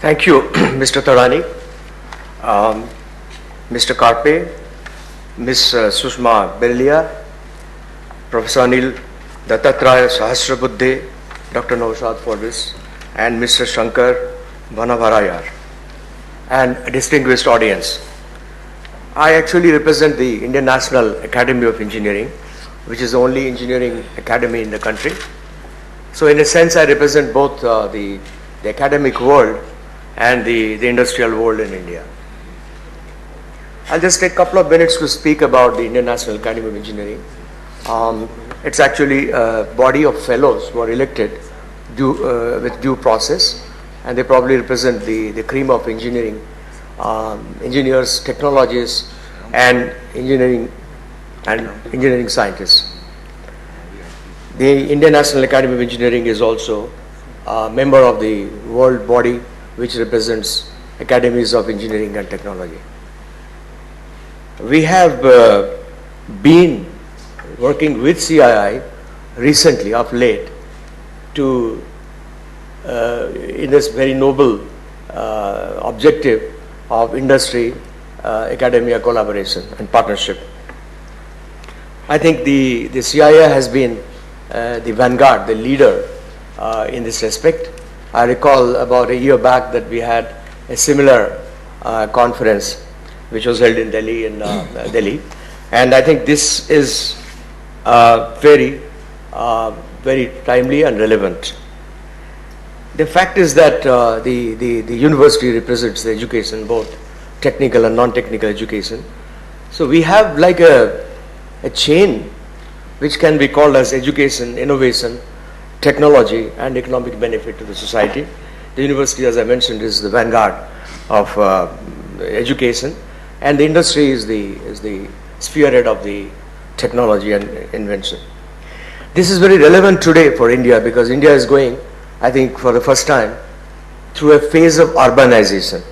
Thank you, Mr. Tarani, Mr. Karpe, Ms. Sushma Belia, Professor Anil Dattatray Sahasrabuddhe, Dr. Naushad Forbis, and Mr. Shankar Vanavarayar, and a distinguished audience. I actually represent the Indian National Academy of Engineering, which is the only engineering academy in the country. So in a sense, I represent both the academic world and the industrial world in India. I'll just take a couple of minutes to speak about the Indian National Academy of Engineering. It's actually a body of fellows who are elected with due process, and they probably represent the cream of engineering, engineers, technologists, and engineering scientists. The Indian National Academy of Engineering is also a member of the world body which represents academies of engineering and technology. We have been working with CII recently, of late, to in this very noble objective of industry academia collaboration and partnership. I think the CII has been the vanguard, the leader in this respect. I recall about a year back that we had a similar conference which was held in Delhi, and I think this is very timely and relevant. The fact is that the university represents the education, both technical and non-technical education. So we have like a chain which can be called as education, innovation, technology, and economic benefit to the society. The university, as I mentioned, is the vanguard of education, and the industry is the spearhead of the technology and invention. This is very relevant today for India because India is going, I think, for the first time through a phase of urbanization.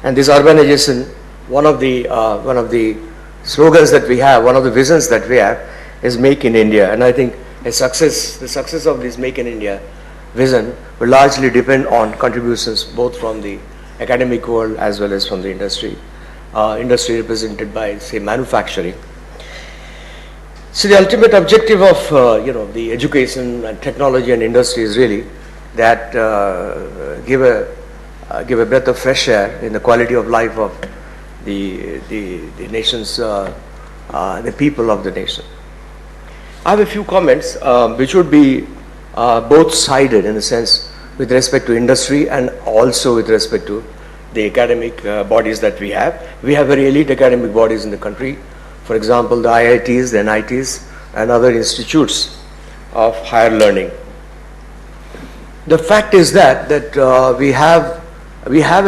And this urbanization, one of the slogans that we have, one of the visions that we have, is Make in India. And I think the success of this Make in India vision will largely depend on contributions both from the academic world as well as from the industry. Industry represented by, say, manufacturing. So the ultimate objective of the education and technology and industry is really that give a breath of fresh air in the quality of life of the nation's the people of the nation. I have a few comments which would be both sided in a sense with respect to industry and also with respect to the academic bodies that we have. We have very elite academic bodies in the country. For example, the IITs, the NITs, and other institutes of higher learning. The fact is that we have had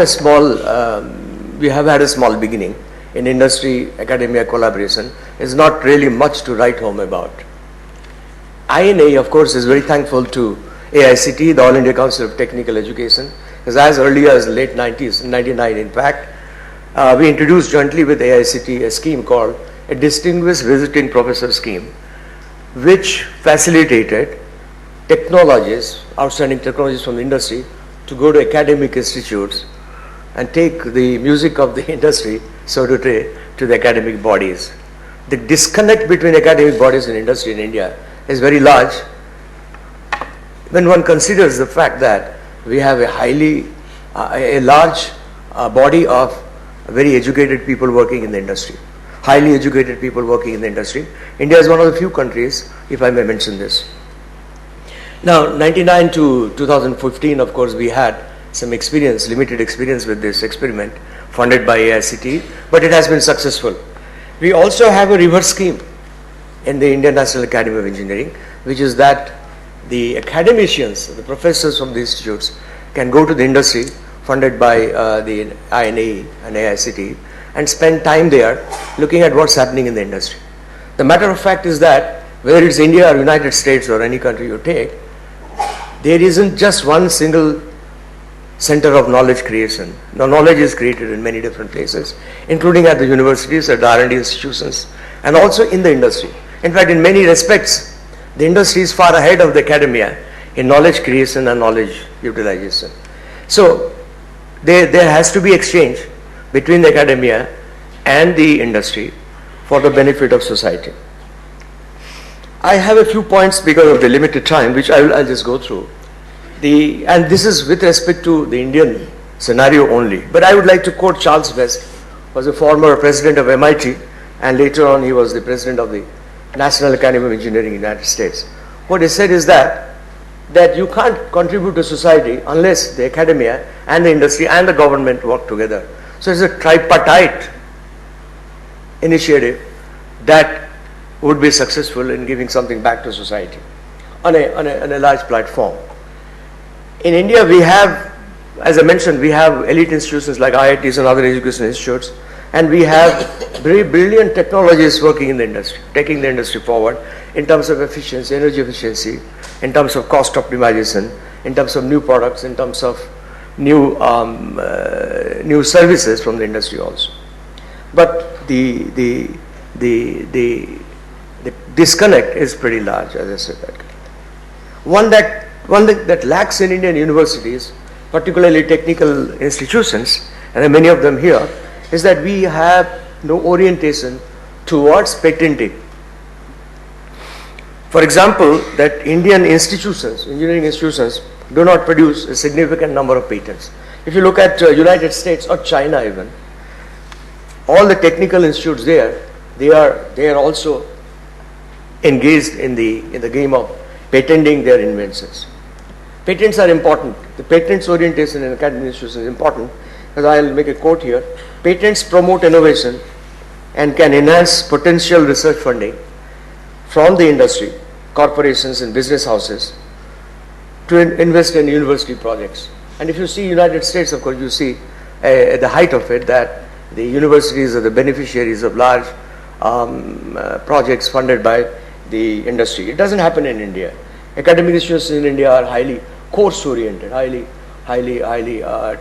a small beginning in industry academia collaboration. It's not really much to write home about. INA, of course, is very thankful to AICT, the All India Council of Technical Education, because as early as the late 90s, 99 in fact, we introduced jointly with AICT a scheme called a Distinguished Visiting Professor Scheme, which facilitated technologists, outstanding technologists from the industry, to go to academic institutes and take the music of the industry, so to say, to the academic bodies. The disconnect between academic bodies and industry in India is very large when one considers the fact that we have a large body of very educated people working in the industry, highly educated people working in the industry. India is one of the few countries, if I may mention this. Now, 99 to 2015, of course, we had some experience, limited experience with this experiment funded by AICT, but it has been successful. We also have a reverse scheme in the Indian National Academy of Engineering, which is that the academicians, the professors from the institutes, can go to the industry funded by the INA and AICT and spend time there looking at what's happening in the industry. The matter of fact is that whether it's India or United States or any country you take, there isn't just one single center of knowledge creation. Now, knowledge is created in many different places, including at the universities, at the R&D institutions, and also in the industry. In fact, in many respects, the industry is far ahead of the academia in knowledge creation and knowledge utilization. So, there has to be exchange between the academia and the industry for the benefit of society. I have a few points because of the limited time, which I'll just go through. And this is with respect to the Indian scenario only. But I would like to quote Charles West, who was a former president of MIT, and later on he was the president of the National Academy of Engineering in the United States. What he said is that you can't contribute to society unless the academia and the industry and the government work together. So it's a tripartite initiative that would be successful in giving something back to society on a large platform. In India, we have, as I mentioned, we have elite institutions like IITs and other education institutes, and we have very brilliant technologists working in the industry, taking the industry forward in terms of efficiency, energy efficiency, in terms of cost optimization, in terms of new products, in terms of new services from the industry also. But the disconnect is pretty large, as I said. One that lacks in Indian universities, particularly technical institutions, and there are many of them here, is that we have no orientation towards patenting. For example, that Indian institutions, engineering institutions, do not produce a significant number of patents. If you look at United States or China even, all the technical institutes there, they are also engaged in the game of patenting their inventions. Patents are important. The patents orientation in academic institutions is important, because I'll make a quote here. Patents promote innovation and can enhance potential research funding from the industry, corporations and business houses to invest in university projects. And if you see United States, of course, you see at the height of it that the universities are the beneficiaries of large projects funded by the industry. It doesn't happen in India. Academic institutions in India are highly course-oriented, highly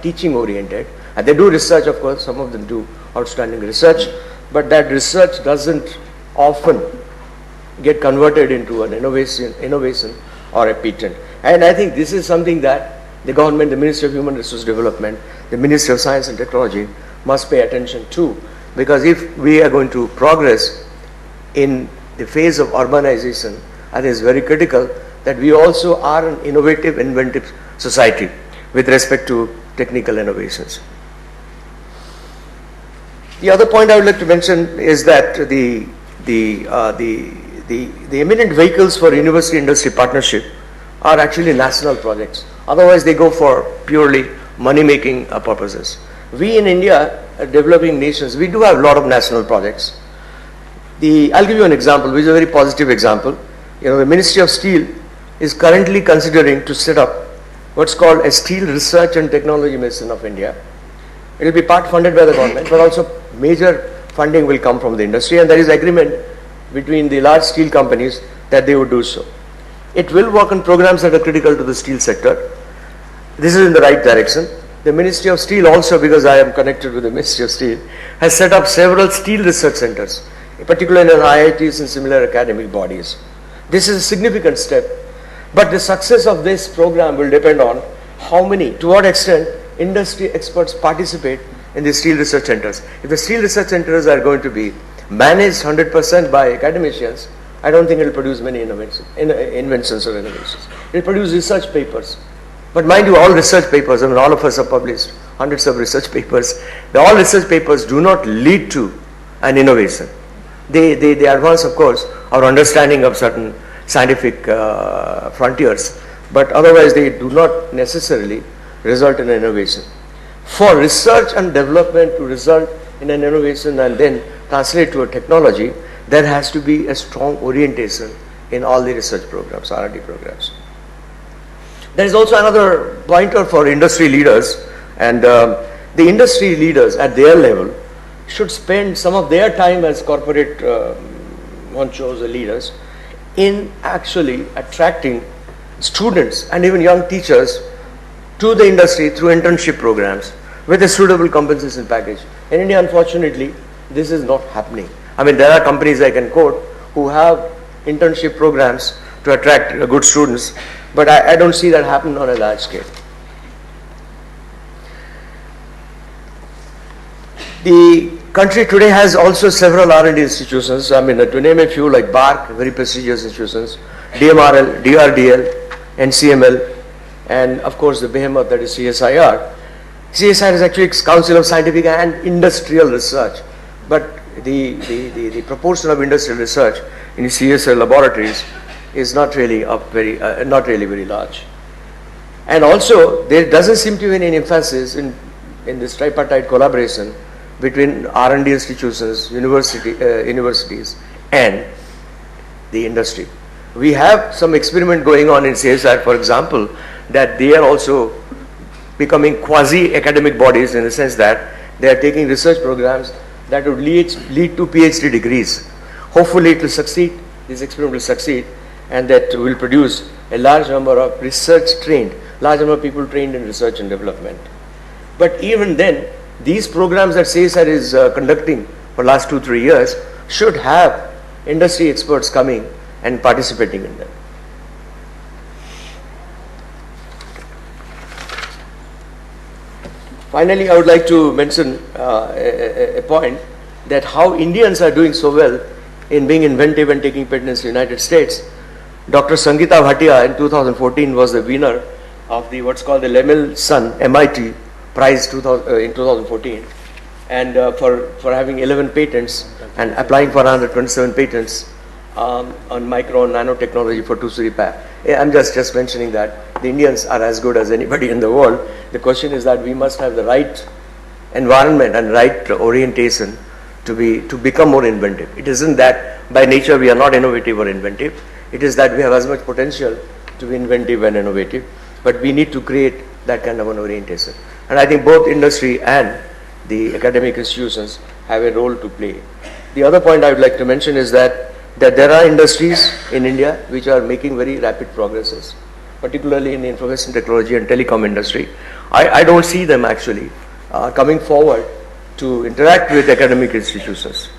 teaching-oriented. And they do research, of course, some of them do outstanding research, but that research doesn't often get converted into an innovation or a patent. And I think this is something that the government, the Ministry of Human Resource Development, the Ministry of Science and Technology must pay attention to, because if we are going to progress in the phase of urbanization, I think it's very critical that we also are an innovative, inventive society with respect to technical innovations. The other point I would like to mention is that the eminent vehicles for university-industry partnership are actually national projects. Otherwise, they go for purely money-making purposes. We in India, developing nations, we do have a lot of national projects. I'll give you an example, which is a very positive example. The Ministry of Steel is currently considering to set up what's called a Steel Research and Technology Mission of India. It will be part funded by the government, but also major funding will come from the industry, and there is agreement between the large steel companies that they would do so. It will work on programs that are critical to the steel sector. This is in the right direction. The Ministry of Steel also, because I am connected with the Ministry of Steel, has set up several steel research centers, particularly in IITs and similar academic bodies. This is a significant step, but the success of this program will depend on to what extent industry experts participate in the steel research centers. If the steel research centers are going to be managed 100% by academicians, I don't think it will produce many inventions or innovations. It will produce research papers. But mind you, all research papers, all of us have published hundreds of research papers. All research papers do not lead to an innovation. They advance, of course, our understanding of certain scientific frontiers, but otherwise they do not necessarily result in an innovation. For research and development to result in an innovation and then translate to a technology, there has to be a strong orientation in all the research programs, R&D programs. There is also another pointer for industry leaders, and the industry leaders at their level should spend some of their time as corporate honchos or leaders in actually attracting students and even young teachers to the industry through internship programs with a suitable compensation package. In India, unfortunately, this is not happening. There are companies I can quote who have internship programs to attract good students, but I don't see that happen on a large scale. The country today has also several R&D institutions. I mean, to name a few, like BARC, very prestigious institutions, DMRL, DRDL, NCML, and of course the behemoth that is CSIR. CSIR is actually Council of Scientific and Industrial Research, but the proportion of industrial research in CSIR laboratories is not really very large. And also, there doesn't seem to be any emphasis in this tripartite collaboration between R&D institutions, universities, and the industry. We have some experiment going on in CSIR, for example, that they are also becoming quasi-academic bodies in the sense that they are taking research programs that would lead to PhD degrees. Hopefully it will succeed, this experiment will succeed, and that will produce a large number of large number of people trained in research and development. But even then, these programs that CSIR is conducting for the last 2-3 years should have industry experts coming and participating in them. Finally, I would like to mention a point that how Indians are doing so well in being inventive and taking patents in the United States. Dr. Sangeeta Bhatia in 2014 was the winner of the what's called the Lemelson MIT Prize in 2014, and for having 11 patents and applying for 127 patents on micro and nanotechnology for 2-3 I'm just mentioning that the Indians are as good as anybody in the world. The question is that we must have the right environment and right orientation to become more inventive. It isn't that by nature we are not innovative or inventive. It is that we have as much potential to be inventive and innovative, but we need to create that kind of an orientation. And I think both industry and the academic institutions have a role to play. The other point I would like to mention is that there are industries in India which are making very rapid progresses, particularly in the information technology and telecom industry. I don't see them actually coming forward to interact with academic institutions.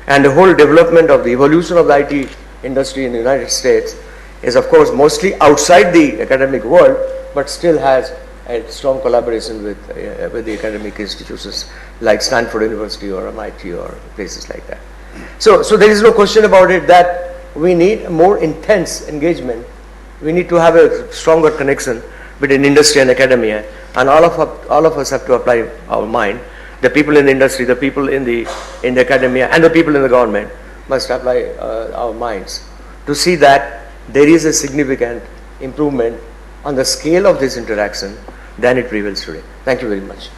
And the whole development of the evolution of the IT industry in the United States is of course mostly outside the academic world, but still has a strong collaboration with the academic institutions like Stanford University or MIT or places like that. So there is no question about it that we need a more intense engagement. We need to have a stronger connection between industry and academia, and all of us have to apply our mind. The people in the industry, the people in the academia, and the people in the government must apply our minds to see that there is a significant improvement on the scale of this interaction than it prevails today. Thank you very much.